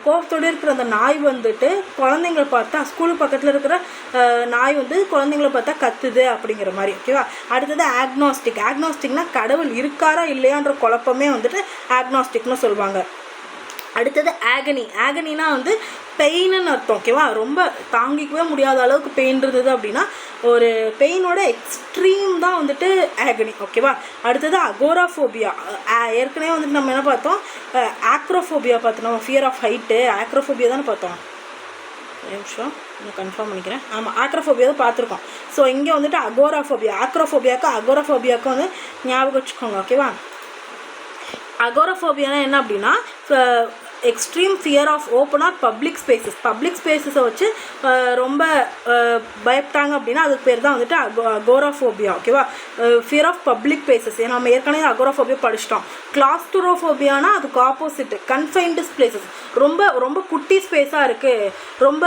கோவத்தோடு இருக்கிற அந்த நாய் வந்துட்டு குழந்தைங்களை பார்த்தா, ஸ்கூலுக்கு பக்கத்தில் இருக்கிற நாய் வந்து குழந்தைங்களை பார்த்தா கத்துது அப்படிங்கிற மாதிரி. ஓகேவா? அடுத்தது ஆக்னாஸ்டிக்னா கடவுள் இருக்காரா இல்லையான்ற குழப்பமே வந்துட்டு ஆக்னாஸ்டிக்னு சொல்லுவாங்க. அடுத்தது ஆகனினா வந்து பெயின்னு அர்த்தம். ஓகேவா? ரொம்ப தாங்கிக்கவே முடியாத அளவுக்கு பெயின் இருந்தது அப்படின்னா ஒரு பெயினோட எக்ஸ்ட்ரீம் தான் வந்துட்டு ஆகனி. ஓகேவா? அடுத்தது அகோராஃபோபியா. ஏற்கனவே வந்துட்டு நம்ம என்ன பார்த்தோம், ஆக்ரோஃபோபியா பார்த்தோம். நம்ம ஃபியர் ஆஃப் ஹைட்டு, ஆக்ரோஃபோபியா தானே பார்த்தோம். நிமிஷம் நான் கன்ஃபார்ம் பண்ணிக்கிறேன். ஆமாம், ஆக்ரோஃபோபியா தான் பார்த்துருக்கோம். ஸோ இங்கே வந்துட்டு அகோராஃபோபியா, அகோராஃபோபியாவுக்கு வந்து ஞாபகம் வச்சுக்கோங்க. ஓகேவா? அகோராஃபோபியானா என்ன அப்படின்னா extreme fear of open or public ஸ்பேசஸை வச்சு ரொம்ப பயப்பட்டாங்க அப்படின்னா அதுக்கு பேர் தான் வந்துட்டு அகோராஃபோபியா. ஓகேவா? Fear of public places. நம்ம ஏற்கனவே அகோராஃபோபியா படிச்சிட்டோம். கிளாஸ்ட்ரோஃபோபியானா அதுக்கு ஆப்போசிட் கன்ஃபைன்டு பிளேசஸ். ரொம்ப ரொம்ப குட்டி ஸ்பேஸாக இருக்குது, ரொம்ப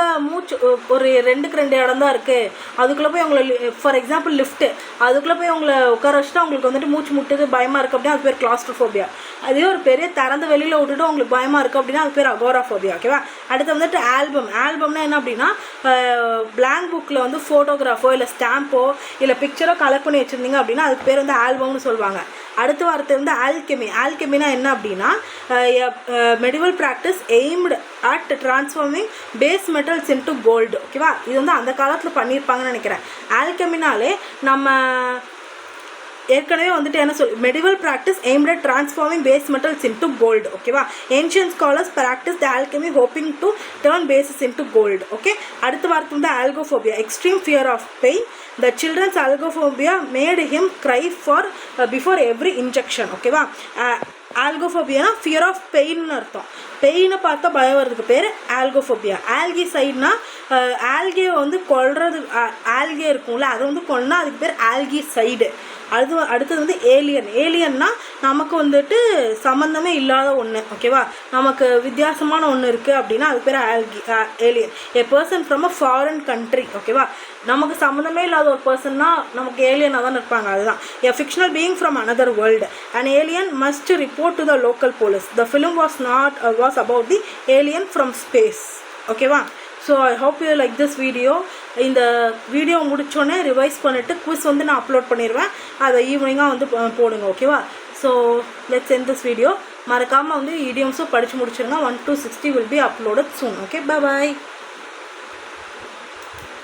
ஒரு 2க்கு 2 இடம் தான் இருக்குது, அதுக்குள்ளே போய் உங்களை ஃபார் எக்ஸாம்பிள் லிஃப்ட்டு, அதுக்குள்ளே போய் உங்களை உட்கார வச்சுட்டு உங்களுக்கு வந்துட்டு மூச்சு முட்டுது பயமாக இருக்குது அப்படின்னா அது பேர் கிளாஸ்ட்ரோஃபோபியா. அதே ஒரு பெரிய திறந்த வெளியில் விட்டுட்டு உங்களுக்கு பயமாக இருக்குது அப்படின்னா அது பேர் அகோராஃபோபியா. ஓகேவா? அடுத்து வந்துட்டு ஆல்பம்னா என்ன அப்படின்னா பிளாங்க் புக்கில் வந்து ஃபோட்டோகிராஃபோ இல்லை ஸ்டாம்போ இல்லை பிக்சரோ கலெக்ட் பண்ணி வச்சுருந்தீங்க அப்படின்னா அதுக்கு பேர் வந்து ஆல்பம்னு சொல்லுவாங்க. அடுத்த வார்த்தை வந்து ஆல்கெமினா என்ன அப்படின்னா medieval practice aimed at transforming base metals into gold. ஓகேவா? இது வந்து அந்த காலத்தில் பண்ணியிருப்பாங்கன்னு நினைக்கிறேன். ஆல்கெமினாலே நம்ம ஏற்கனவே வந்துட்டு என்ன medieval practice aimed at transforming base metals into gold. ஓகேவா? Ancient scholars practice the alchemy hoping to turn bases into gold. Okay. அடுத்த வார்த்தை வந்து algophobia, extreme fear of pain. The children's algophobia made him cry before every injection. ஓகேவா? ஆல்கோஃபோபியானா fear of பெயின்னு அர்த்தம். பெயினை பார்த்தா பயம் வர்றதுக்கு பேர் ஆல்கோஃபோபியா. ஆல்கி சைட்னா ஆல்கே வந்து கொல்றது, ஆல்கே இருக்கும்ல அதை வந்து கொல்லனா அதுக்கு பேர் ஆல்கி சைடு. அடுத்தது வந்து ஏலியன்னா நமக்கு வந்துட்டு சம்மந்தமே இல்லாத ஒன்று. ஓகேவா? நமக்கு வித்தியாசமான ஒன்று இருக்குது அப்படின்னா அதுக்கு பேர் alien. A person from a foreign country. ஓகேவா? நமக்கு சம்மந்தமே இல்லாத ஒரு பர்சன்னா நமக்கு ஏலியனாக தான் இருப்பாங்க. அதுதான் a fictional being from another world. And alien must report to the local police. The film was about the alien from space. ஓகேவா? So I hope you like this video. இந்த வீடியோ முடித்தோடனே ரிவைஸ் பண்ணிவிட்டு quiz வந்து நான் upload பண்ணிடுவேன். அதை ஈவினிங்காக வந்து போடுங்க. ஓகேவா? So let's end this video. மறக்காமல் வந்து இடியம்ஸும் படித்து முடிச்சிருங்க. 1 to 60 will be uploaded soon. Okay, bye bye.